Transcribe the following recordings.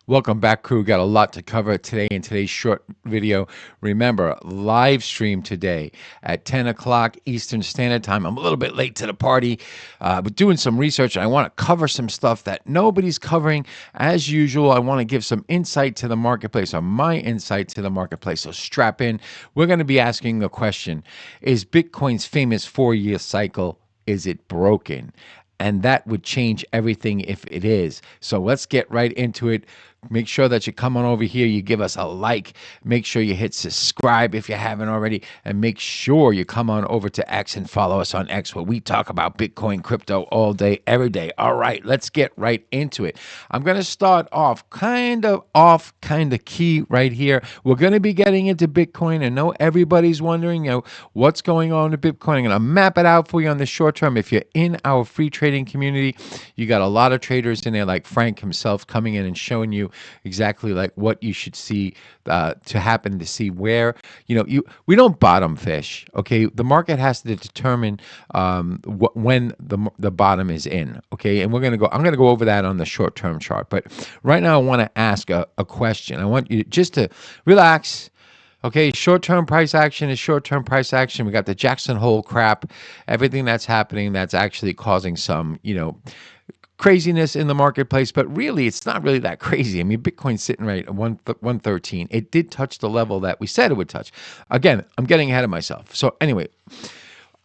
Welcome back, crew. Got a lot to cover today in today's short video. Remember, live stream today at 10 o'clock Eastern Standard Time. I'm a little bit late to the party, but doing some research. I want to cover some stuff that nobody's covering. As usual, I want to give some insight to the marketplace, or my insight to the marketplace. So strap in. We're going to be asking the question, is Bitcoin's famous 4-year cycle, is it broken? And that would change everything if it is. So let's get right into it. Make sure that you come on over here, you give us a like, make sure you hit subscribe if you haven't already, and make sure you come on over to X and follow us on X, where we talk about Bitcoin, crypto all day, every day. All right, let's get right into it. I'm going to start off kind of key right here. We're going to be getting into Bitcoin. I know everybody's wondering, what's going on with Bitcoin. I'm going to map it out for you on the short term. If you're in our free trading community, you got a lot of traders in there, like Frank himself, coming in and showing you exactly like what you should see to happen, to see where we don't bottom fish. Okay, the market has to determine when the bottom is in. Okay, and I'm gonna go over that on the short term chart. But right now, I want to ask a question. I want you just to relax. Okay, short-term price action is short-term price action. We got the Jackson Hole crap, everything that's happening that's actually causing some, craziness in the marketplace, but really it's not really that crazy. I mean, Bitcoin's sitting right at 113. It did touch the level that we said it would touch. Again, I'm getting ahead of myself. So anyway,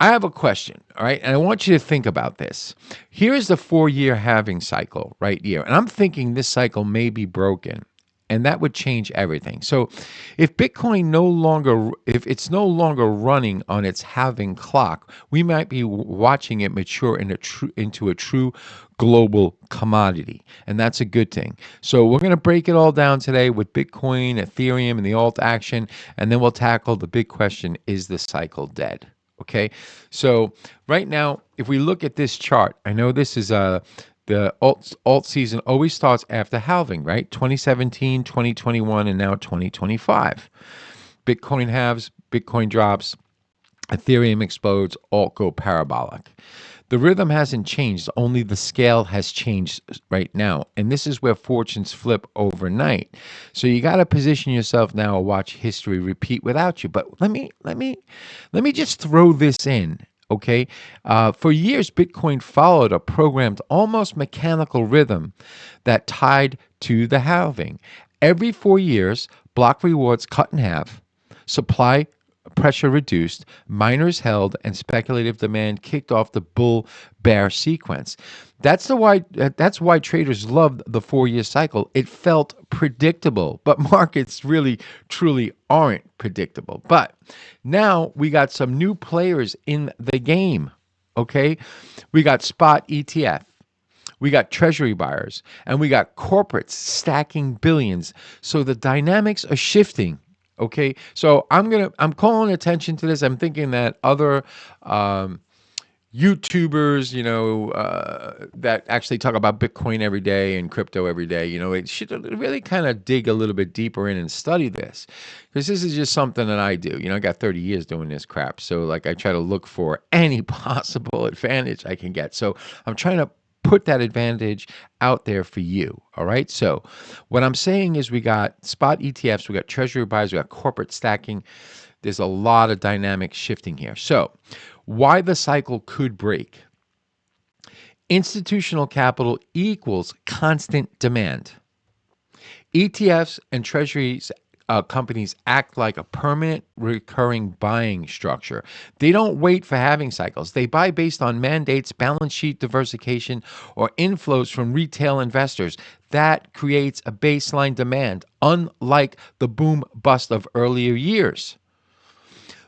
I have a question, all right? And I want you to think about this. Here is the 4-year halving cycle right here. And I'm thinking this cycle may be broken. And that would change everything. So if Bitcoin if it's no longer running on its halving clock, we might be watching it mature into a true global commodity. And that's a good thing. So we're going to break it all down today with Bitcoin, Ethereum, and the alt action. And then we'll tackle the big question, is the cycle dead? Okay, so right now, if we look at this chart, I know this is the alt season always starts after halving, right? 2017, 2021, and now 2025. Bitcoin halves, Bitcoin drops, Ethereum explodes, alt go parabolic. The rhythm hasn't changed, only the scale has changed right now. And this is where fortunes flip overnight. So you got to position yourself now and watch history repeat without you. But let me just throw this in. Okay, for years, Bitcoin followed a programmed, almost mechanical rhythm that tied to the halving. Every 4 years, block rewards cut in half, supply pressure reduced, miners held, and speculative demand kicked off the bull-bear sequence. That's why traders loved the 4-year cycle. It felt predictable, but markets really, truly aren't predictable. But now we got some new players in the game, okay? We got spot ETF. We got treasury buyers, and we got corporates stacking billions. So the dynamics are shifting. Okay, so I'm calling attention to this. I'm thinking that other YouTubers, that actually talk about Bitcoin every day and crypto every day, it should really kind of dig a little bit deeper in and study this, because this is just something that I do. I got 30 years doing this crap, so like I try to look for any possible advantage I can get. So I'm trying to put that advantage out there for you. All right. So what I'm saying is we got spot ETFs, we got treasury buyers, we got corporate stacking. There's a lot of dynamic shifting here. So why the cycle could break. Institutional capital equals constant demand. ETFs and treasuries companies act like a permanent recurring buying structure. They don't wait for halving cycles. They buy based on mandates, balance sheet diversification, or inflows from retail investors. That creates a baseline demand, unlike the boom bust of earlier years.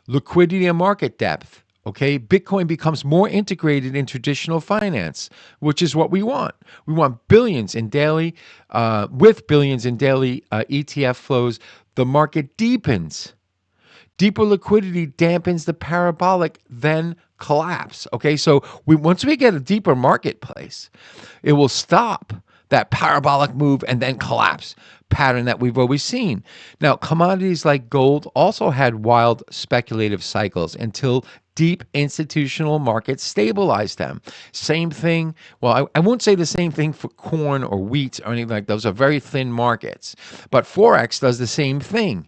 Liquidity and market depth. Okay, Bitcoin becomes more integrated in traditional finance, which is what we want. We want billions in daily, with billions in daily ETF flows. The market deepens. Deeper liquidity dampens the parabolic, then collapse. Okay, so once we get a deeper marketplace, it will stop that parabolic move and then collapse pattern that we've always seen. Now, commodities like gold also had wild speculative cycles until deep institutional markets stabilized them. Same thing. Well, I won't say the same thing for corn or wheat or anything like those are very thin markets. But Forex does the same thing.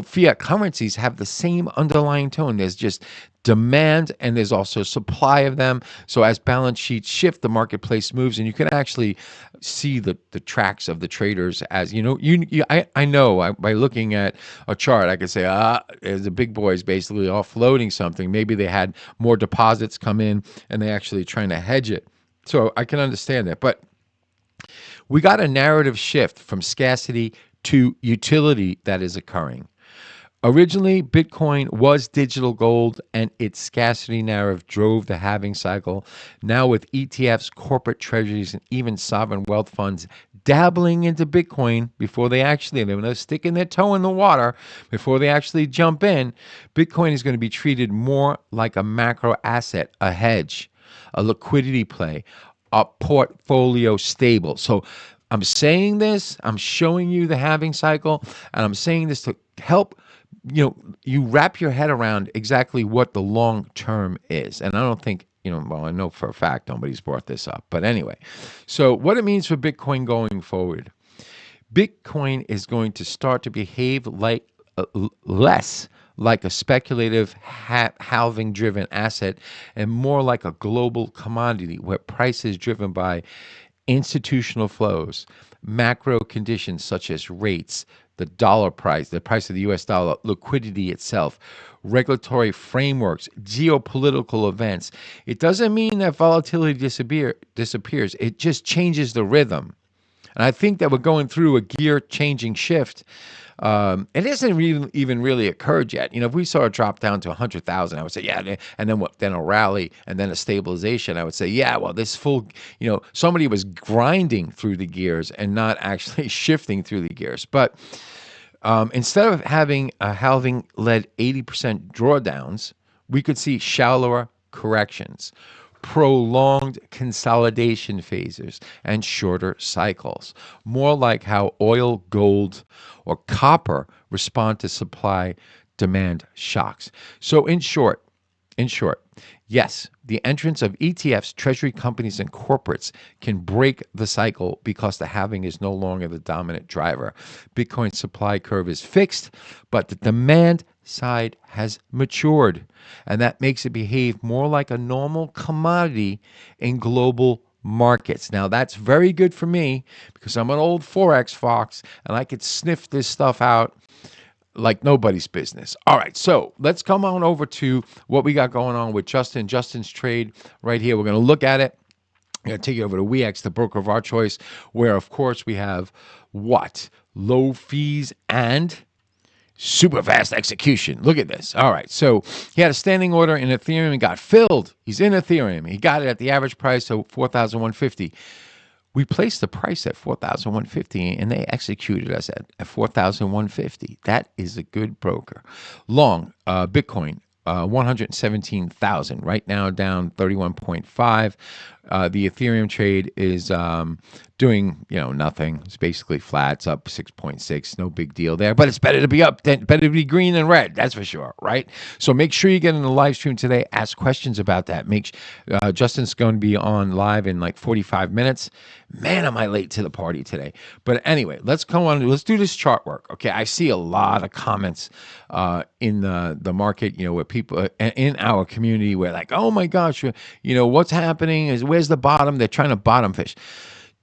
Fiat currencies have the same underlying tone. There's just demand and there's also supply of them. So as balance sheets shift, the marketplace moves, and you can actually see the tracks of the traders as I know by looking at a chart, I could say, the big boys basically offloading something. Maybe they had more deposits come in and they actually trying to hedge it. So I can understand that. But we got a narrative shift from scarcity to utility that is occurring. Originally, Bitcoin was digital gold, and its scarcity narrative drove the halving cycle. Now, with ETFs, corporate treasuries, and even sovereign wealth funds dabbling into Bitcoin before they're sticking their toe in the water before they actually jump in, Bitcoin is going to be treated more like a macro asset, a hedge, a liquidity play, a portfolio stable. So I'm saying this, I'm showing you the halving cycle, and I'm saying this to help you wrap your head around exactly what the long term is. And I don't think, I know for a fact nobody's brought this up. But anyway, so what it means for Bitcoin going forward. Bitcoin is going to start to behave like less like a speculative halving driven asset and more like a global commodity where price is driven by institutional flows, macro conditions such as rates, the dollar price, the price of the US dollar, liquidity itself, regulatory frameworks, geopolitical events. It doesn't mean that volatility disappears. It just changes the rhythm. And I think that we're going through a gear changing shift. It hasn't even really occurred yet. If we saw a drop down to 100,000, I would say, yeah. And then what? Then a rally and then a stabilization. I would say, yeah. Well, this full, somebody was grinding through the gears and not actually shifting through the gears. But instead of having a halving-led 80% drawdowns, we could see shallower corrections, prolonged consolidation phases, and shorter cycles, more like how oil, gold, or copper respond to supply demand shocks. So in short, yes, the entrance of ETFs, treasury companies, and corporates can break the cycle because the halving is no longer the dominant driver. Bitcoin's supply curve is fixed, but the demand side has matured, and that makes it behave more like a normal commodity in global markets. Now, that's very good for me because I'm an old Forex fox, and I could sniff this stuff out like nobody's business. All right, so let's come on over to what we got going on with Justin. Justin's trade right here. We're going to look at it. I'm going to take you over to WeX, the broker of our choice, where, of course, we have what? Low fees and super fast execution. Look at this. All right, so he had a standing order in Ethereum and got filled. He's in Ethereum. He got it at the average price of $4,150. We placed the price at $4,150 and they executed us at $4,150. That is a good broker. Long, Bitcoin, 117,000. Right now down 31.5. The Ethereum trade is doing, nothing. It's basically flat. It's up 6.6. No big deal there. But it's better to be up than better to be green than red. That's for sure, right? So make sure you get in the live stream today. Ask questions about that. Justin's going to be on live in like 45 minutes. Man, am I late to the party today. But anyway, let's come on. Let's do this chart work. Okay, I see a lot of comments in the market, where people in our community were like, oh my gosh, what's happening? Where's the bottom? They're trying to bottom fish.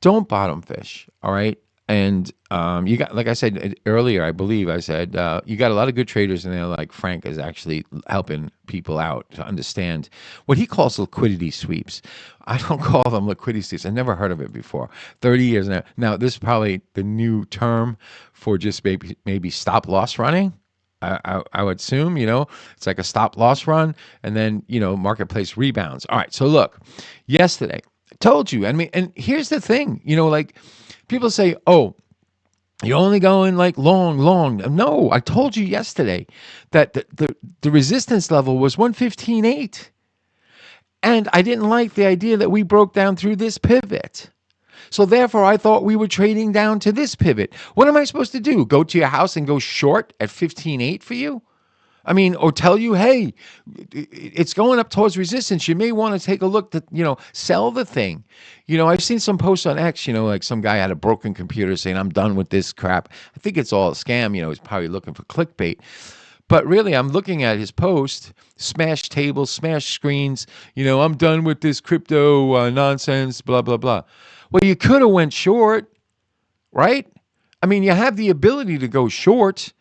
Don't bottom fish, all right? And you got, like I said earlier, I believe I said, you got a lot of good traders in there, like Frank is actually helping people out to understand what he calls liquidity sweeps. I don't call them liquidity sweeps. I never heard of it before. 30 years now. Now, this is probably the new term for just maybe stop loss running. I would assume, it's like a stop loss run and then, marketplace rebounds. All right. So look, yesterday I told you, and here's the thing, like people say, oh, you're only going like long. No, I told you yesterday that the resistance level was 115.8. And I didn't like the idea that we broke down through this pivot. So therefore, I thought we were trading down to this pivot. What am I supposed to do? Go to your house and go short at 15.8 for you? I mean, or tell you, hey, it's going up towards resistance. You may want to take a look to, sell the thing. I've seen some posts on X, like some guy had a broken computer saying, I'm done with this crap. I think it's all a scam. He's probably looking for clickbait. But really, I'm looking at his post, smash tables, smash screens. I'm done with this crypto nonsense, blah, blah, blah. Well, you could have went short, right? I mean, you have the ability to go short.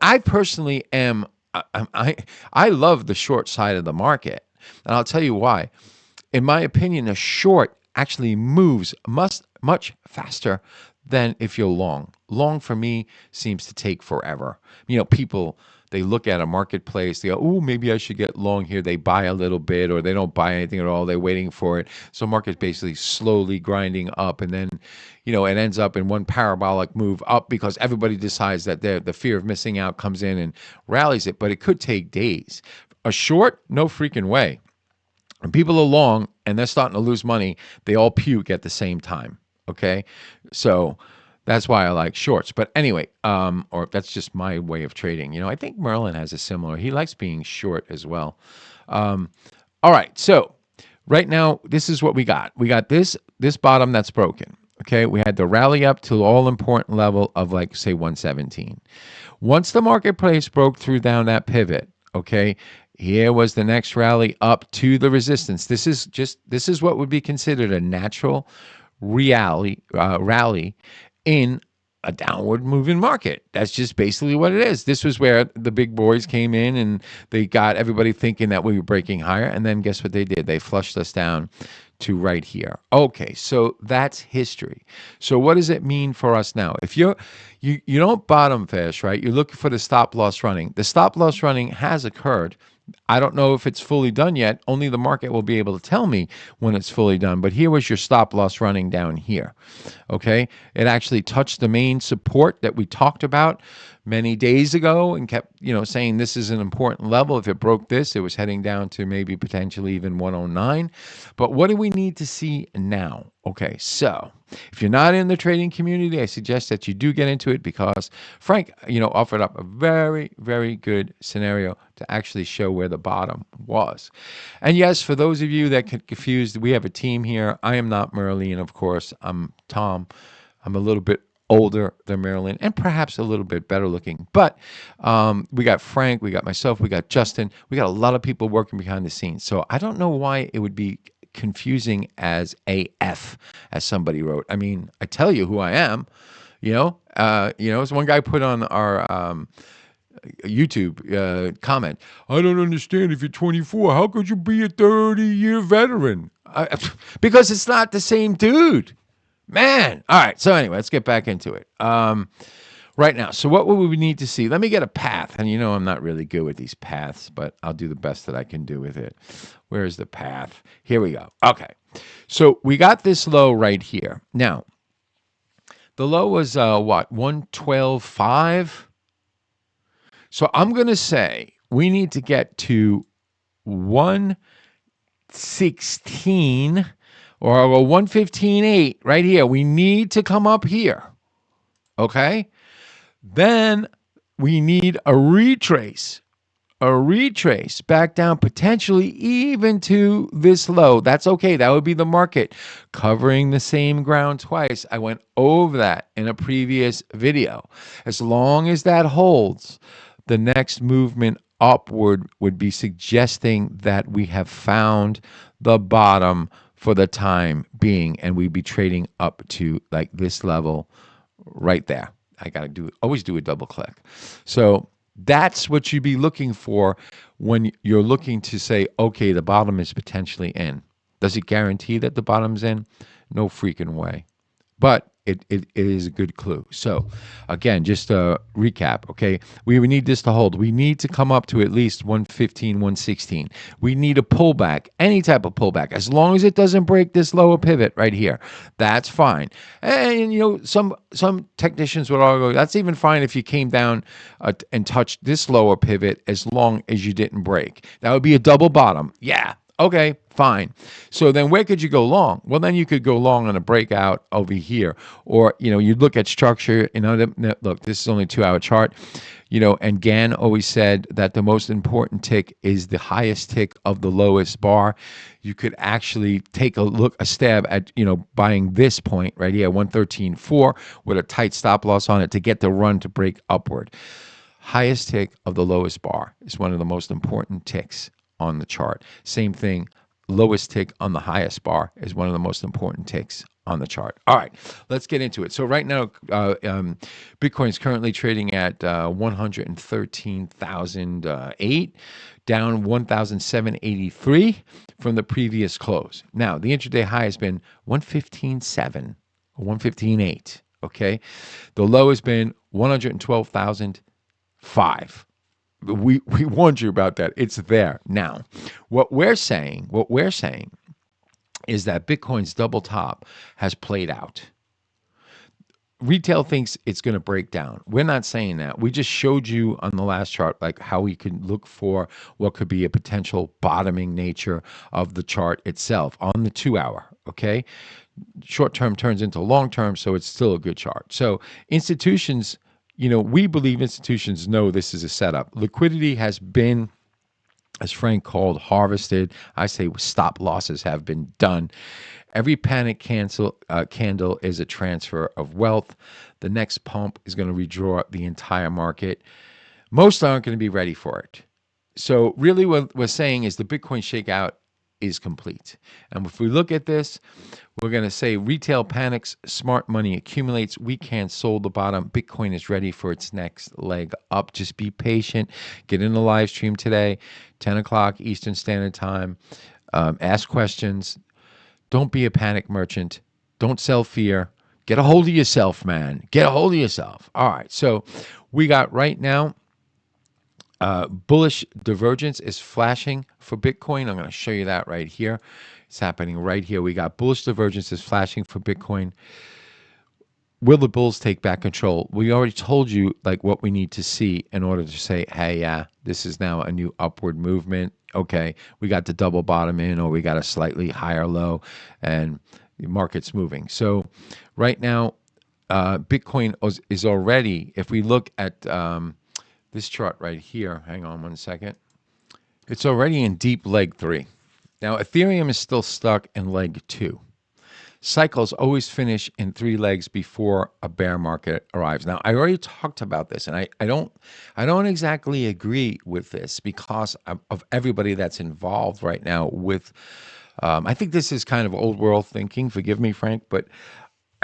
I personally am. I love the short side of the market, and I'll tell you why. In my opinion, a short actually moves much faster than if you're long. Long for me seems to take forever. People, they look at a marketplace, they go, oh, maybe I should get long here. They buy a little bit, or they don't buy anything at all. They're waiting for it. So market's basically slowly grinding up, and then, it ends up in one parabolic move up because everybody decides that the fear of missing out comes in and rallies it. But it could take days. A short, no freaking way. When people are long and they're starting to lose money, they all puke at the same time. Okay, so that's why I like shorts. But anyway, or that's just my way of trading. I think Merlin has a similar. He likes being short as well. All right, so right now, this is what we got. We got this bottom that's broken. Okay, we had the rally up to all important level of say 117. Once the marketplace broke through down that pivot, okay, here was the next rally up to the resistance. This is what would be considered a natural rally in a downward moving market. That's just basically what it is. This was where the big boys came in and they got everybody thinking that we were breaking higher. And then guess what they did? They flushed us down to right here. Okay, so that's history. So what does it mean for us now? If you don't bottom fish, right? You're looking for the stop loss running. The stop loss running has occurred. I don't know if it's fully done yet. Only the market will be able to tell me when it's fully done. But here was your stop loss running down here. Okay, it actually touched the main support that we talked about many days ago and kept, saying this is an important level. If it broke this, it was heading down to maybe potentially even 109. But what do we need to see now? Okay, so if you're not in the trading community, I suggest that you do get into it because Frank, offered up a very, very good scenario to actually show where the bottom was. And yes, for those of you that get confused, we have a team here. I am not Merlin, of course. I'm Tom. I'm a little bit older than Marilyn and perhaps a little bit better looking. But we got Frank, we got myself, we got Justin. We got a lot of people working behind the scenes. So I don't know why it would be confusing as AF, as somebody wrote. I mean, I tell you who I am. As one guy put on our YouTube comment, I don't understand, if you're 24, how could you be a 30-year veteran? Because it's not the same dude. Man. All right. So anyway, let's get back into it. Right now. So what would we need to see? Let me get a path. And I'm not really good with these paths, but I'll do the best that I can do with it. Where's the path? Here we go. Okay. So we got this low right here. Now, the low was what? 112.5. So I'm going to say we need to get to 116 or 115.8 right here. We need to come up here. Okay? Then we need a retrace back down, potentially even to this low. That's okay. That would be the market covering the same ground twice. I went over that in a previous video. As long as that holds, the next movement upward would be suggesting that we have found the bottom for the time being, and we'd be trading up to like this level right there. I got to always do a double click. So that's what you'd be looking for when you're looking to say, okay, the bottom is potentially in. Does it guarantee that the bottom's in? No freaking way. But it is a good clue. So again, just a recap, okay? We need this to hold. We need to come up to at least 115, 116. We need a pullback, any type of pullback, as long as it doesn't break this lower pivot right here. That's fine. And, some technicians would argue that's even fine if you came down and touched this lower pivot as long as you didn't break. That would be a double bottom. Yeah. Okay, fine. So then where could you go long? Well, then you could go long on a breakout over here. Or, you'd look at structure, look, this is only a 2-hour chart, and Gann always said that the most important tick is the highest tick of the lowest bar. You could actually take a stab at, buying this point right here, 113.4, with a tight stop loss on it to get the run to break upward. Highest tick of the lowest bar is one of the most important ticks on the chart. Same thing, lowest tick on the highest bar is one of the most important ticks on the chart. All right, let's get into it. So right now, Bitcoin is currently trading at 113,008, down 1,783 from the previous close. Now, the intraday high has been 115.7, 115.8. Okay, the low has been 112,005. We warned you about that. It's there. Now, what we're saying is that Bitcoin's double top has played out. Retail thinks it's going to break down. We're not saying that. We just showed you on the last chart like how we can look for what could be a potential bottoming nature of the chart itself on the 2-hour, okay? Short term turns into long term, so it's still a good chart. So institutions, we believe institutions know this is a setup. Liquidity has been, as Frank called, harvested. I say stop losses have been done. Every panic candle is a transfer of wealth. The next pump is going to redraw the entire market. Most aren't going to be ready for it. So really what we're saying is the Bitcoin shakeout is complete. And if we look at this, we're going to say retail panics, smart money accumulates, we can't sold the bottom. Bitcoin is ready for its next leg up. Just be patient. Get in the live stream today, 10 o'clock Eastern Standard Time. Ask questions. Don't be a panic merchant. Don't sell fear. Get a hold of yourself, man. Get a hold of yourself. All right. So we got right now, bullish divergence is flashing for Bitcoin. I'm going to show you that right here. It's happening right here. We got bullish divergence is flashing for Bitcoin. Will the bulls take back control? We already told you like what we need to see in order to say, hey, yeah, this is now a new upward movement. Okay, we got the double bottom in, or we got a slightly higher low, and the market's moving. So right now, Bitcoin is already, if we look at this chart right here, hang on one second, it's already in deep leg 3. Now, Ethereum is still stuck in leg 2. Cycles always finish in 3 legs before a bear market arrives. Now, I already talked about this, and I don't exactly agree with this because of everybody that's involved right now with, I think this is kind of old world thinking. Forgive me, Frank, but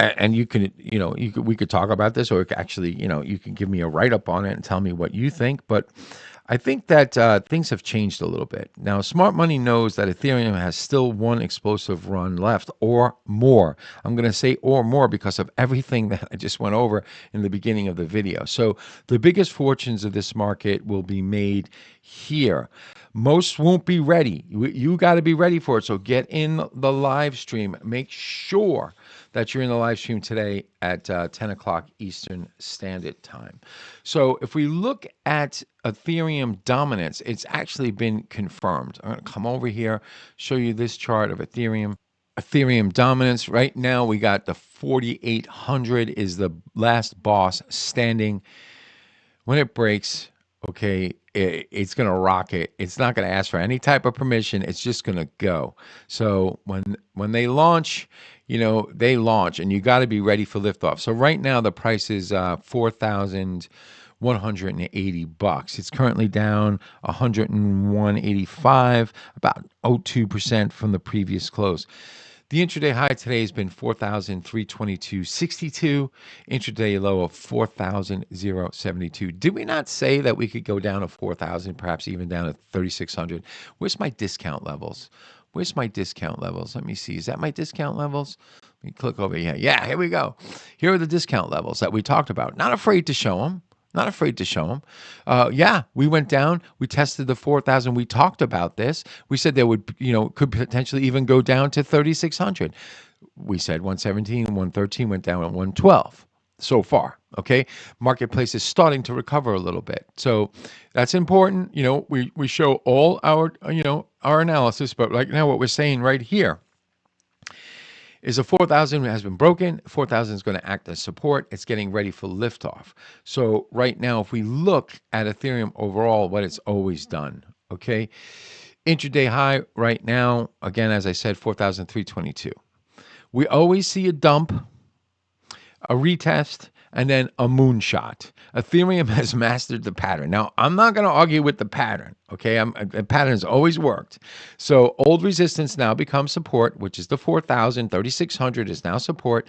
and you can, we could talk about this, or actually, you can give me a write-up on it and tell me what you think. But I think that things have changed a little bit. Now, smart money knows that Ethereum has still one explosive run left or more. I'm going to say or more because of everything that I just went over in the beginning of the video. So the biggest fortunes of this market will be made here. Most won't be ready. You got to be ready for it. So get in the live stream. Make sure that you're in the live stream today at 10 o'clock Eastern Standard Time. So if we look at Ethereum dominance, it's actually been confirmed. I'm going to come over here, show you this chart of Ethereum. Ethereum dominance. Right now, we got the 4,800 is the last boss standing. When it breaks, okay, it's going to rocket. It's not going to ask for any type of permission. It's just going to go. So when they launch, they launch, and you got to be ready for liftoff. So right now the price is $4,180. It's currently down 101.85, about 0.2% from the previous close. The intraday high today has been 4,322.62. Intraday low of 4,072. Did we not say that we could go down to 4,000, perhaps even down to 3,600? Where's my discount levels? Where's my discount levels? Let me see. Is that my discount levels? Let me click over here. Yeah, here we go. Here are the discount levels that we talked about. Not afraid to show them. Not afraid to show them. Yeah, we went down. We tested the 4,000. We talked about this. We said there would, could potentially even go down to 3,600. We said 117, 113 went down at 112 so far. Okay, marketplace is starting to recover a little bit, so that's important. We show all our our analysis, but right now what we're saying right here is a 4,000 has been broken. 4,000 is going to act as support. It's getting ready for liftoff. So right now, if we look at Ethereum overall, what it's always done, okay, intraday high right now, again, as I said, 4,322. We always see a dump, a retest, and then a moonshot. Ethereum has mastered the pattern. Now, I'm not going to argue with the pattern, okay? The pattern has always worked. So old resistance now becomes support, which is the 4,000. 3,600 is now support.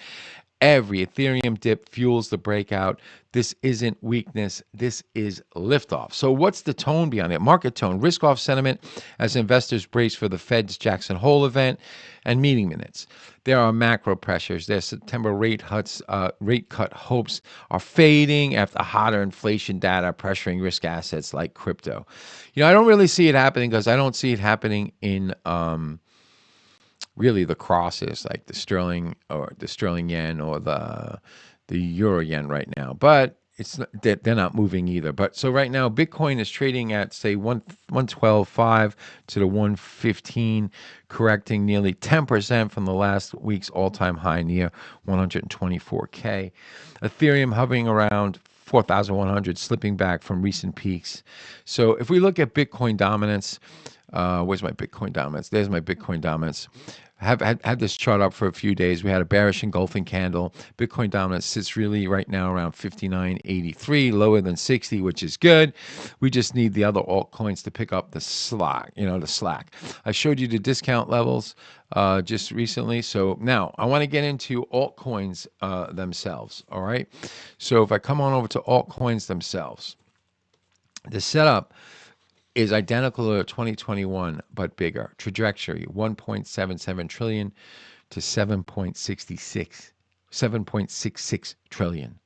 Every Ethereum dip fuels the breakout. This isn't weakness. This is liftoff. So what's the tone behind it? Market tone, risk-off sentiment as investors brace for the Fed's Jackson Hole event and meeting minutes. There are macro pressures. Their September rate cut hopes are fading after hotter inflation data pressuring risk assets like crypto. I don't really see it happening because I don't see it happening in really the crosses like the sterling yen or the euro yen right now, but they're not moving either. But so right now Bitcoin is trading at say 112.5 to the 115, correcting nearly 10% from the last week's all-time high near 124k. Ethereum hovering around 4,100, slipping back from recent peaks. So if we look at Bitcoin dominance, where's my Bitcoin dominance? There's my Bitcoin dominance. Have had this chart up for a few days. We had a bearish engulfing candle. Bitcoin dominance sits really right now around 59.83, lower than 60, which is good. We just need the other altcoins to pick up the slack. I showed you the discount levels just recently. So now I want to get into altcoins themselves. All right. So if I come on over to altcoins themselves, the setup is identical to 2021, but bigger. Trajectory, 1.77 trillion to 7.66 trillion.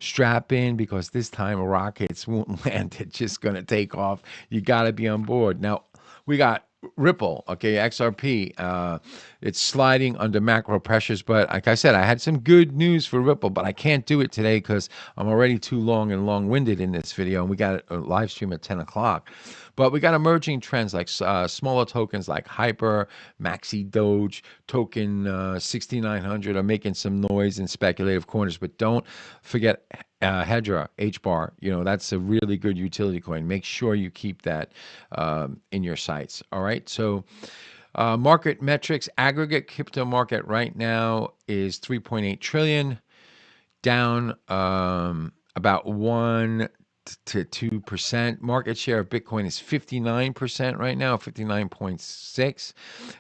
Strap in because this time rockets won't land. It's just going to take off. You got to be on board. Now, we got Ripple, okay, XRP. It's sliding under macro pressures, but like I said, I had some good news for Ripple, but I can't do it today because I'm already too long and long-winded in this video, and we got a live stream at 10 o'clock. But we got emerging trends like smaller tokens like Hyper, Maxi Doge, Token 6900 are making some noise in speculative corners, but don't forget Hedra, HBAR, that's a really good utility coin. Make sure you keep that in your sights. All right. So market metrics, aggregate crypto market right now is 3.8 trillion, down about 1 to 2%. Market share of Bitcoin is 59% right now, 59.6.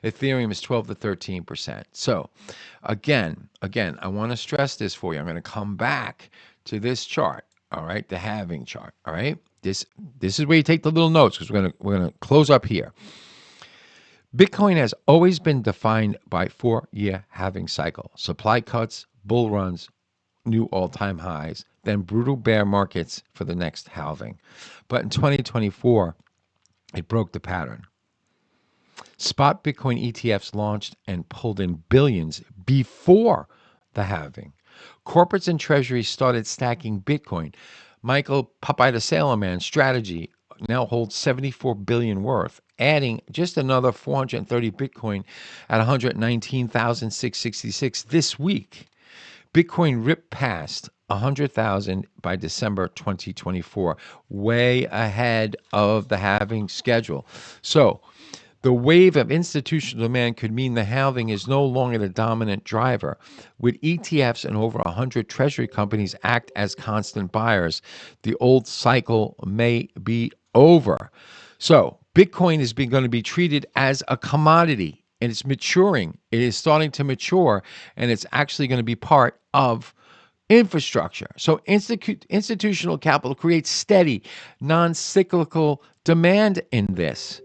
Ethereum is 12 to 13%. So again, I want to stress this for you. I'm going to come back to this chart. All right, the halving chart. All right, this is where you take the little notes because we're gonna close up here. Bitcoin has always been defined by 4-year halving cycle, supply cuts, bull runs, new all-time highs, then brutal bear markets for the next halving. But in 2024, it broke the pattern. Spot Bitcoin ETFs launched and pulled in billions before the halving. Corporates and treasuries started stacking Bitcoin. Michael Popeye the Sailor Man strategy now holds 74 billion worth, adding just another 430 Bitcoin at 119,666 this week. Bitcoin ripped past 100,000 by December 2024, way ahead of the halving schedule. So the wave of institutional demand could mean the halving is no longer the dominant driver. With ETFs and over 100 treasury companies act as constant buyers, the old cycle may be over. So Bitcoin is going to be treated as a commodity, and it's maturing. It is starting to mature, and it's actually going to be part of infrastructure. So institutional capital creates steady, non-cyclical demand in this.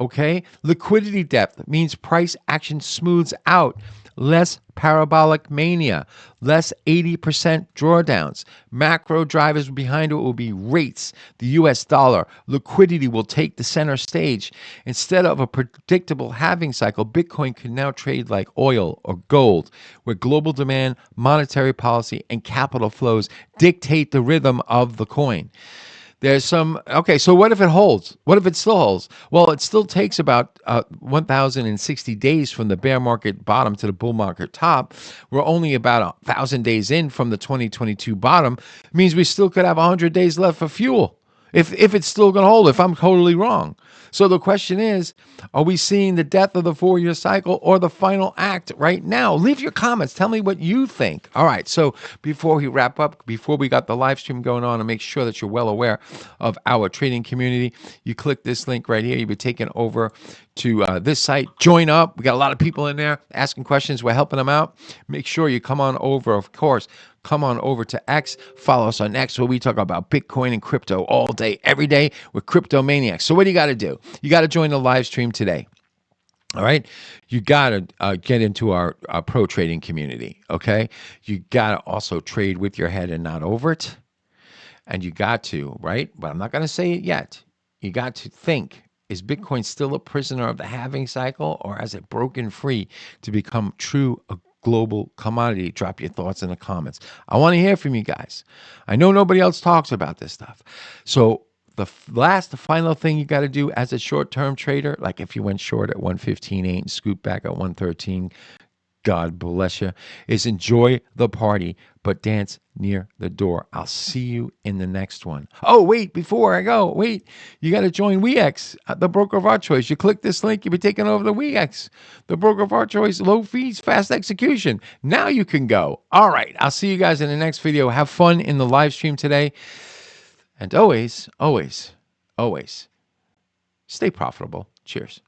Okay, liquidity depth means price action smooths out less parabolic mania, less 80% drawdowns. Macro drivers behind it will be rates, the US dollar. Liquidity will take the center stage. Instead of a predictable halving cycle, Bitcoin can now trade like oil or gold, where global demand, monetary policy, and capital flows dictate the rhythm of the coin. There's some, okay, so what if it holds? What if it still holds? Well, it still takes about 1,060 days from the bear market bottom to the bull market top. We're only about 1,000 days in from the 2022 bottom. It means we still could have 100 days left for fuel if it's still going to hold, if I'm totally wrong. So the question is, are we seeing the death of the 4-year cycle or the final act right now? Leave your comments. Tell me what you think. All right. So before we wrap up, before we got the live stream going on, and make sure that you're well aware of our trading community, you click this link right here. You'll be taken over to this site. Join up. We got a lot of people in there asking questions. We're helping them out. Make sure you come on over, of course. Come on over to X. Follow us on X, where we talk about Bitcoin and crypto all day, every day. We're crypto maniacs. So what do you got to do? You got to join the live stream today. All right. You got to get into our pro trading community. Okay. You got to also trade with your head and not over it. And you got to, right? But I'm not going to say it yet. You got to think, is Bitcoin still a prisoner of the halving cycle, or has it broken free to become true a global commodity? Drop your thoughts in the comments. I want to hear from you guys. I know nobody else talks about this stuff. So the final thing you got to do as a short-term trader, like if you went short at 115.8 and scooped back at 113, God bless you, is enjoy the party, but dance near the door. I'll see you in the next one. Oh, wait, before I go, you got to join WeX, the broker of our choice. You click this link, you'll be taken over to WeX, the broker of our choice, low fees, fast execution. Now you can go. All right, I'll see you guys in the next video. Have fun in the live stream today. And always, always, always stay profitable. Cheers.